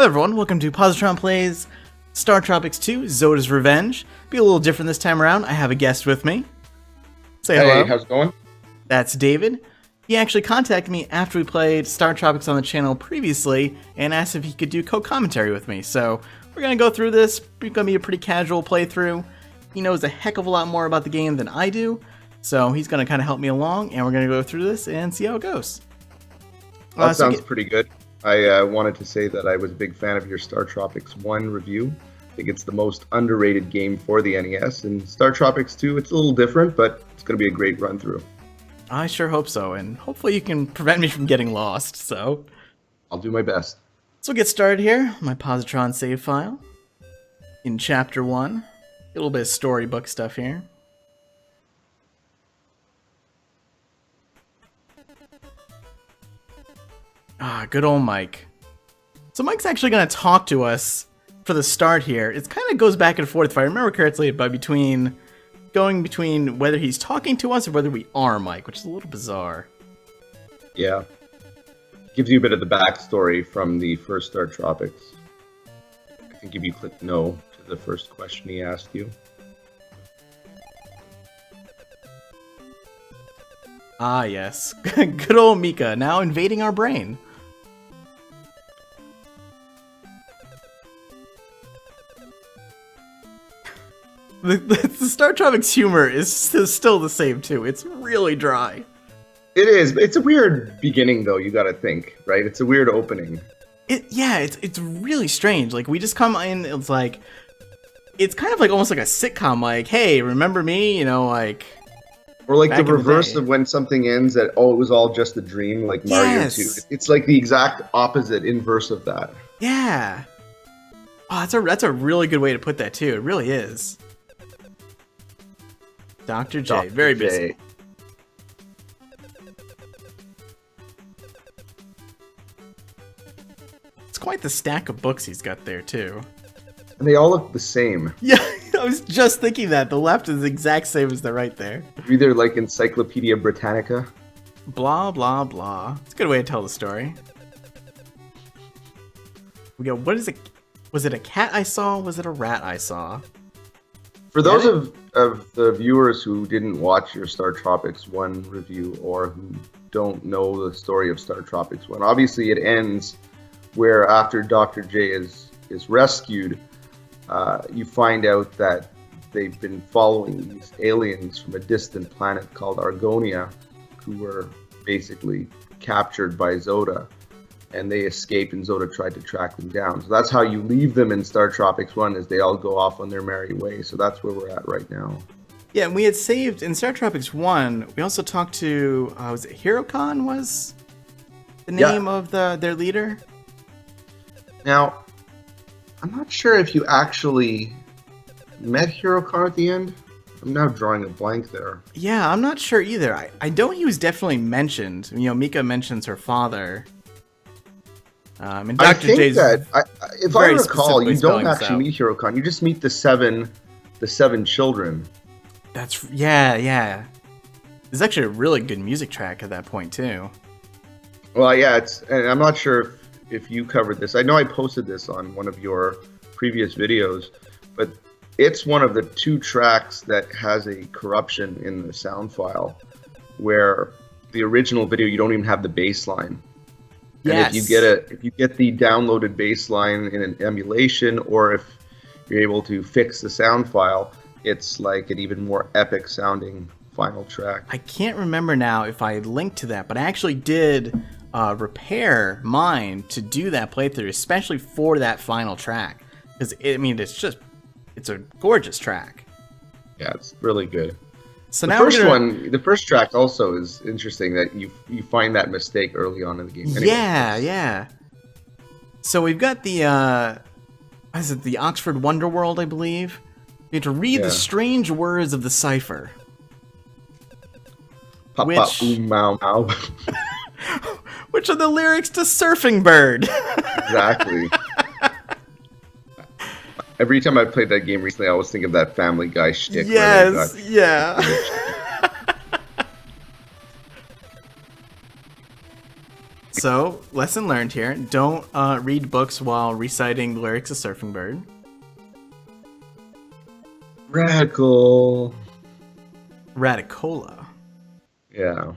Hello everyone, welcome to Positron Plays StarTropics 2, Zoda's Revenge. Be a little different this time around. I have a guest with me. Say hello. Hey, how's it going? That's David. He actually contacted me after we played StarTropics on the channel previously and asked if he could do co-commentary with me. So we're going to go through this. It's going to be a pretty casual playthrough. He knows a heck of a lot more about the game than I do. So he's going to kind of help me along, and we're going to go through this and see how it goes. That sounds pretty good. I wanted to say that I was a big fan of your StarTropics 1 review. I think it's the most underrated game for the NES, and StarTropics 2, it's a little different, but it's going to be a great run-through. I sure hope so, and hopefully you can prevent me from getting lost, so... I'll do my best. So we'll get started here. My Positron save file. In Chapter 1. A little bit of storybook stuff here. Ah, good old Mike. So Mike's actually going to talk to us for the start here. It kind of goes back and forth, if I remember correctly, but going between whether he's talking to us or whether we are Mike, which is a little bizarre. Yeah. Gives you a bit of the backstory from the first StarTropics. I think if you click no to the first question he asked you. Ah, yes. Good old Mika, now invading our brain. The StarTropics humor is still the same, too. It's really dry. It is. It's a weird beginning, though, you gotta think, right? It's a weird opening. It's really strange. Like, we just come in, it's like... It's kind of like almost like a sitcom, like, hey, remember me? You know, like... Or like the reverse of when something ends that, oh, it was all just a dream, like Mario 2. It's like the exact opposite inverse of that. Yeah. Oh, that's a really good way to put that, too. It really is. Dr. J, Dr. very J. busy. It's quite the stack of books he's got there, too. And they all look the same. Yeah, I was just thinking that. The left is the exact same as the right there. Either like Encyclopedia Britannica. Blah, blah, blah. It's a good way to tell the story. We go, what is it? Was it a cat I saw? Was it a rat I saw? For those of the viewers who didn't watch your StarTropics 1 review or who don't know the story of StarTropics 1, obviously it ends where after Dr. J is rescued, you find out that they've been following these aliens from a distant planet called Argonia, who were basically captured by Zoda, and they escaped, and Zoda tried to track them down. So that's how you leave them in StarTropics 1, is they all go off on their merry way. So that's where we're at right now. Yeah, and we had saved, in StarTropics 1, we also talked to, was it Hirocon was the name of their leader? Now, I'm not sure if you actually met Hirocon at the end. I'm now drawing a blank there. Yeah, I'm not sure either. I know he was definitely mentioned. You know, Mika mentions her father. And Dr. I think J's that, if I recall, you don't actually meet Hirocon. You just meet the seven children. Yeah. There's actually a really good music track at that point, too. Well, yeah, and I'm not sure if you covered this. I know I posted this on one of your previous videos, but it's one of the two tracks that has a corruption in the sound file, where the original video, you don't even have the bass line. Yes. And if you get the downloaded bass line in an emulation, or if you're able to fix the sound file, it's like an even more epic sounding final track. I can't remember now if I linked to that, but I actually did repair mine to do that playthrough, especially for that final track. Because, it's a gorgeous track. Yeah, it's really good. So the first track also is interesting that you find that mistake early on in the game. Anyway. Yeah. So we've got the Oxford Wonderworld, I believe. You have to read the strange words of the cipher. Papa Mau Mau. Which are the lyrics to Surfing Bird. Exactly. Every time I played that game recently, I always think of that Family Guy shtick. Yes, yeah. So, lesson learned here. Don't read books while reciting the lyrics of Surfing Bird. Radical. Radicola. Yeah.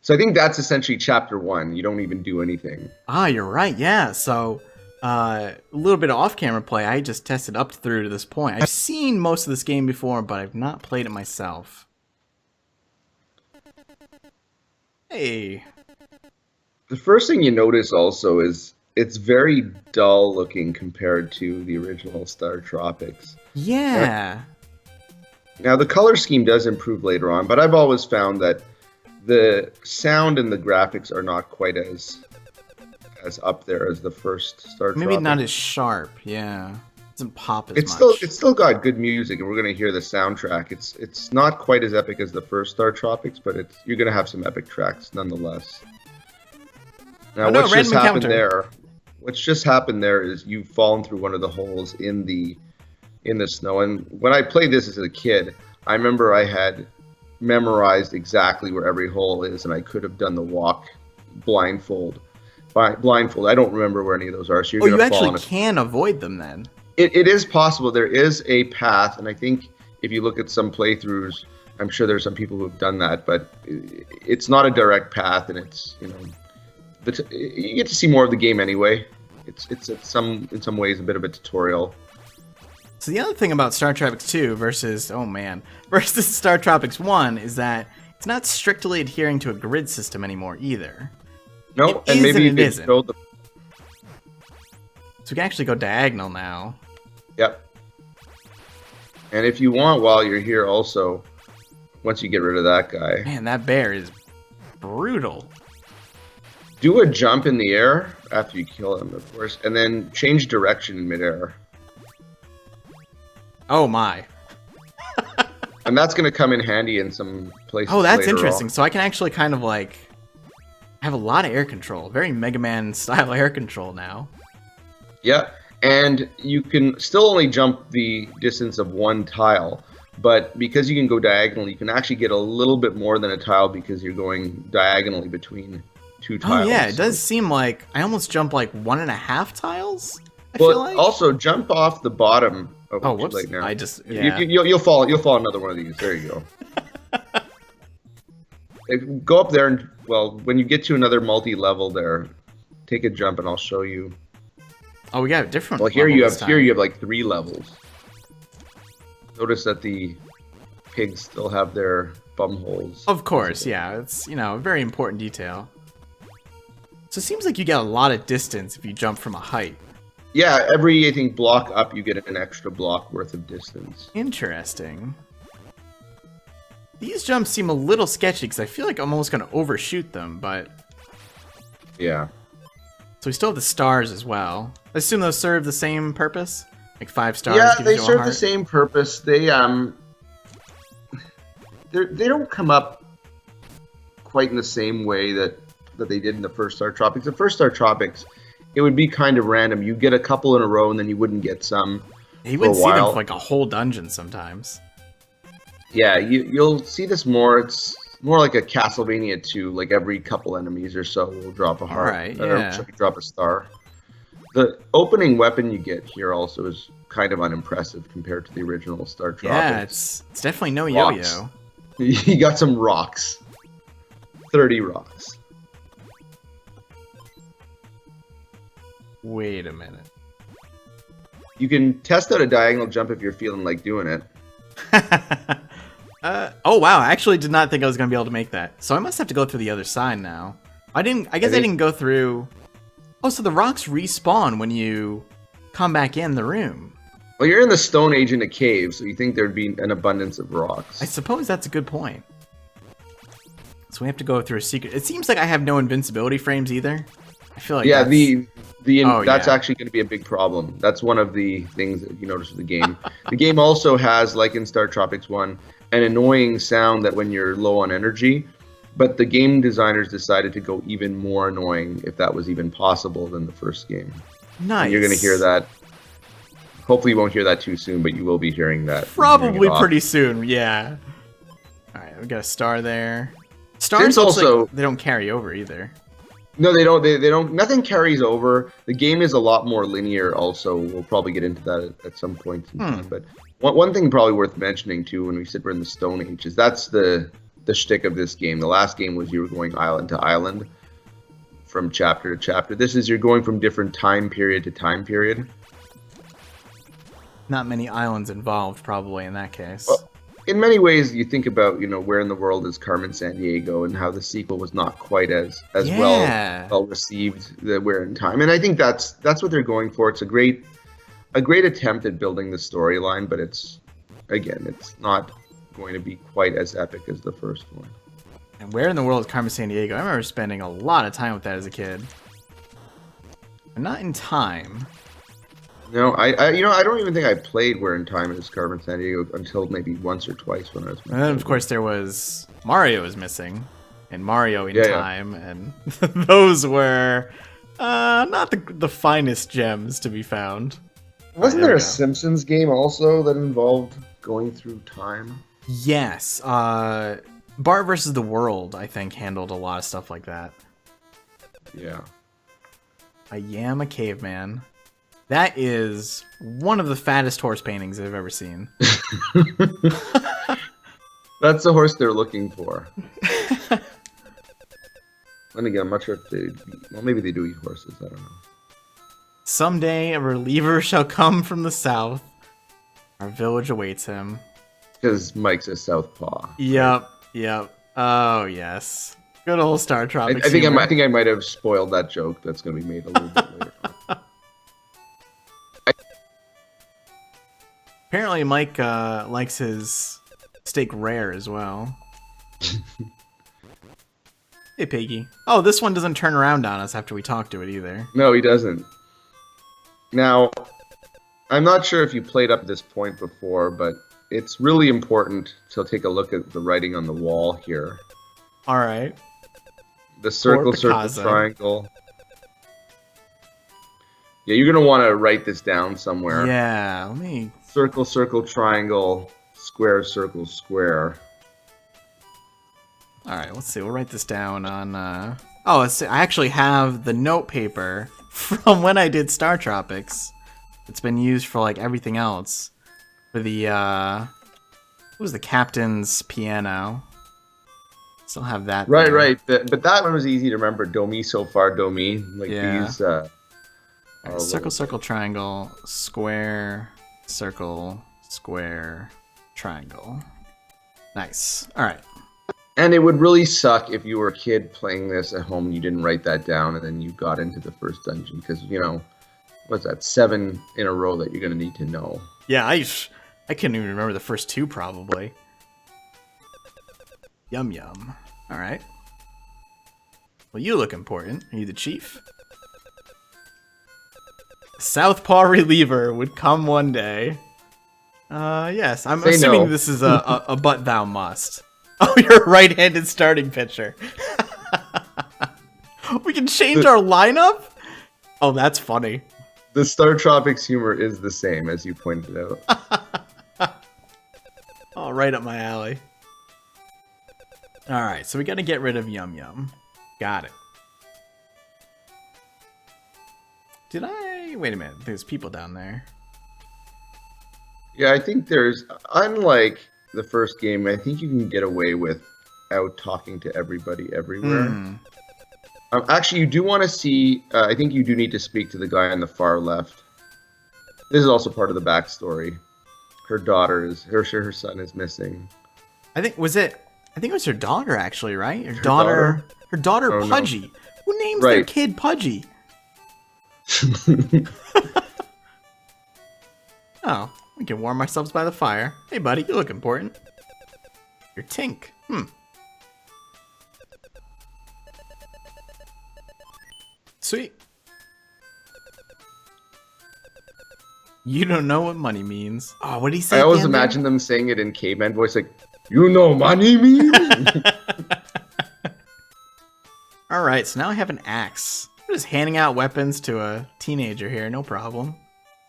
So I think that's essentially chapter 1. You don't even do anything. Ah, you're right. Yeah. So, a little bit of off-camera play. I just tested up through to this point. I've seen most of this game before, but I've not played it myself. Hey. The first thing you notice also is it's very dull looking compared to the original StarTropics. Yeah. Now the color scheme does improve later on, but I've always found that the sound and the graphics are not quite as up there as the first StarTropics. Maybe not as sharp. Yeah. It doesn't pop as much. It's still got good music, and we're gonna hear the soundtrack. It's not quite as epic as the first StarTropics, but you're gonna have some epic tracks nonetheless. Now, what's just happened there is you've fallen through one of the holes in the snow. And when I played this as a kid, I remember I had memorized exactly where every hole is, and I could have done the walk blindfold. I don't remember where any of those are. So you actually can avoid them then. It is possible. There is a path, and I think if you look at some playthroughs, I'm sure there's some people who have done that, but it's not a direct path, and it's, you get to see more of the game anyway. It's in some ways a bit of a tutorial. So the other thing about StarTropics 2 versus StarTropics 1 is that it's not strictly adhering to a grid system anymore either. No, and maybe you isn't. show the... So we can actually go diagonal now. Yep. And if you want, while you're here also, once you get rid of that guy... Man, that bear is brutal. Do a jump in the air after you kill him, of course, and then change direction in midair. Oh my. And that's going to come in handy in some places. Oh, that's later interesting. on. So I can actually kind of like have a lot of air control. Very Mega Man style air control now. Yeah, and you can still only jump the distance of one tile, but because you can go diagonally, you can actually get a little bit more than a tile because you're going diagonally between two tiles. Oh yeah, it does seem like I almost jump like 1.5 tiles. I well, feel like. Also jump off the bottom. Oh, whoops! Like now. I just yeah. You'll fall another one of these. There you go. Go up there and when you get to another multi-level there, take a jump and I'll show you. Oh, we got a different. Well, here you have like 3 levels. Notice that the pigs still have their bum holes. Of course, yeah. It's a very important detail. So it seems like you get a lot of distance if you jump from a height. Yeah, every, I think, block up, you get an extra block worth of distance. Interesting. These jumps seem a little sketchy because I feel like I'm almost going to overshoot them, but... Yeah. So we still have the stars as well. I assume those serve the same purpose? Like 5 stars? Yeah, gives they you a serve heart? the same purpose. They don't come up quite in the same way that they did in the first StarTropics. The first StarTropics, it would be kind of random. You get a couple in a row, and then you wouldn't get some. You wouldn't see them for like a whole dungeon sometimes. Yeah, you'll see this more. It's more like a Castlevania 2. Like every couple enemies or so will drop a heart. Right, yeah. Or drop a star. The opening weapon you get here also is kind of unimpressive compared to the original StarTropics. Yeah, it's definitely no yo-yo. You got some rocks. 30 rocks. Wait a minute. You can test out a diagonal jump if you're feeling like doing it. Oh wow, I actually did not think I was going to be able to make that. So I must have to go through the other side now. I guess I didn't go through... Oh, so the rocks respawn when you come back in the room. Well, you're in the Stone Age in a cave, so you think there'd be an abundance of rocks. I suppose that's a good point. So we have to go through a secret... It seems like I have no invincibility frames either. I feel like that's actually going to be a big problem. That's one of the things that you notice with the game. The game also has, like in StarTropics 1, an annoying sound that when you're low on energy, but the game designers decided to go even more annoying, if that was even possible, than the first game. Nice. And you're going to hear that. Hopefully you won't hear that too soon, but you will be hearing that. Probably pretty soon, yeah. Alright, we got a star there. Stars also, like they don't carry over either. No, they don't. They don't. Nothing carries over. The game is a lot more linear. Also, we'll probably get into that at some point in time. But one thing probably worth mentioning too, when we said we're in the Stone Age, is that's the shtick of this game. The last game was you were going island to island, from chapter to chapter. This is you're going from different time period to time period. Not many islands involved, probably, in that case. Well, in many ways, you think about, where in the world is Carmen Sandiego, and how the sequel was not quite as well received that we're in time. And I think that's what they're going for. It's a great attempt at building the storyline, but it's not going to be quite as epic as the first one. And where in the world is Carmen Sandiego? I remember spending a lot of time with that as a kid. But not in time. No, I don't even think I played Where in Time is Carmen Sandiego until maybe once or twice when I was. And then of course there was Mario is missing, and Mario in Time, and those were not the finest gems to be found. Wasn't there a Simpsons game also that involved going through time? Yes, Bart versus the World, I think, handled a lot of stuff like that. Yeah. I am a caveman. That is one of the fattest horse paintings I've ever seen. That's the horse they're looking for. And again, I'm not sure if maybe they do eat horses, I don't know. Someday a reliever shall come from the south. Our village awaits him. Because Mike's a southpaw. Yep. Oh, yes. Good old StarTropics. I think I might have spoiled that joke that's going to be made a little bit later. Apparently Mike likes his steak rare as well. Hey, Piggy. Oh, this one doesn't turn around on us after we talk to it either. No, he doesn't. Now, I'm not sure if you played up to this point before, but it's really important to take a look at the writing on the wall here. All right. The circle, triangle. Yeah, you're going to want to write this down somewhere. Yeah, let me... Circle, circle, triangle, square, circle, square. All right, let's see. We'll write this down on... Oh, let's see. I actually have the note paper from when I did StarTropics. It's been used for, like, everything else. For the, what was the captain's piano? Still have that. Right, right. But that one was easy to remember. Do, mi, so far, do, mi. Like these... Right, circle, circle, triangle, square, circle, square, triangle. Nice. All right. And it would really suck if you were a kid playing this at home and you didn't write that down and then you got into the first dungeon because, what's that, 7 in a row that you're going to need to know. Yeah, I couldn't even remember the first 2 probably. Yum yum. All right. Well, you look important. Are you the chief? Southpaw reliever would come one day. Yes, I'm assuming this is a but thou must. Oh, you're a right-handed starting pitcher. We can change our lineup? Oh, that's funny. The StarTropics humor is the same, as you pointed out. Oh, right up my alley. Alright, so we gotta get rid of Yum Yum. Got it. Did I... Wait a minute, there's people down there. Yeah, I think there's... Unlike the first game, I think you can get away without talking to everybody everywhere. Actually, you do want to see... I think you do need to speak to the guy on the far left. This is also part of the backstory. Her daughter is... Her son is missing. I think it was her daughter, actually, right? Her daughter, Pudgy. No. Who names their kid Pudgy? Oh, we can warm ourselves by the fire. Hey, buddy, you look important. You're Tink. Sweet. You don't know what money means. Oh, what did he say? I always imagine them saying it in caveman voice, like, you know money means? Alright, so now I have an axe. I'm just handing out weapons to a teenager here, no problem.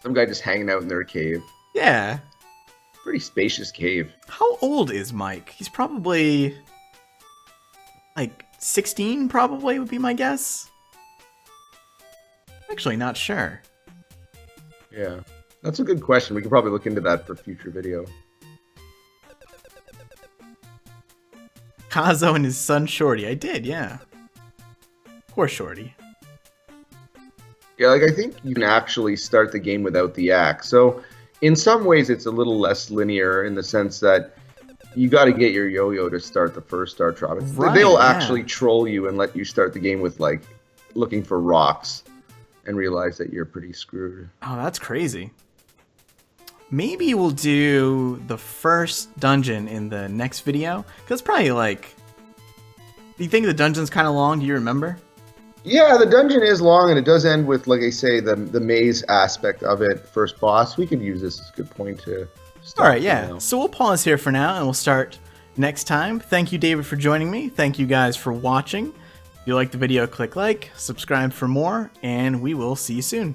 Some guy just hanging out in their cave. Yeah. Pretty spacious cave. How old is Mike? He's probably... like, 16 probably would be my guess. Actually, not sure. Yeah, that's a good question. We could probably look into that for future video. Kazo and his son Shorty. I did, yeah. Poor Shorty. Yeah, like I think you can actually start the game without the axe. So in some ways it's a little less linear in the sense that you got to get your yo-yo to start the first StarTropics. Right, They'll yeah. actually troll you and let you start the game with like looking for rocks and realize that you're pretty screwed. Oh, that's crazy. Maybe we'll do the first dungeon in the next video. Because probably like... Do you think the dungeon's kind of long? Do you remember? Yeah, the dungeon is long, and it does end with, like I say, the maze aspect of it. First boss. We could use this as a good point to start. Alright, yeah. So we'll pause here for now, and we'll start next time. Thank you, David, for joining me. Thank you guys for watching. If you liked the video, click like, subscribe for more, and we will see you soon.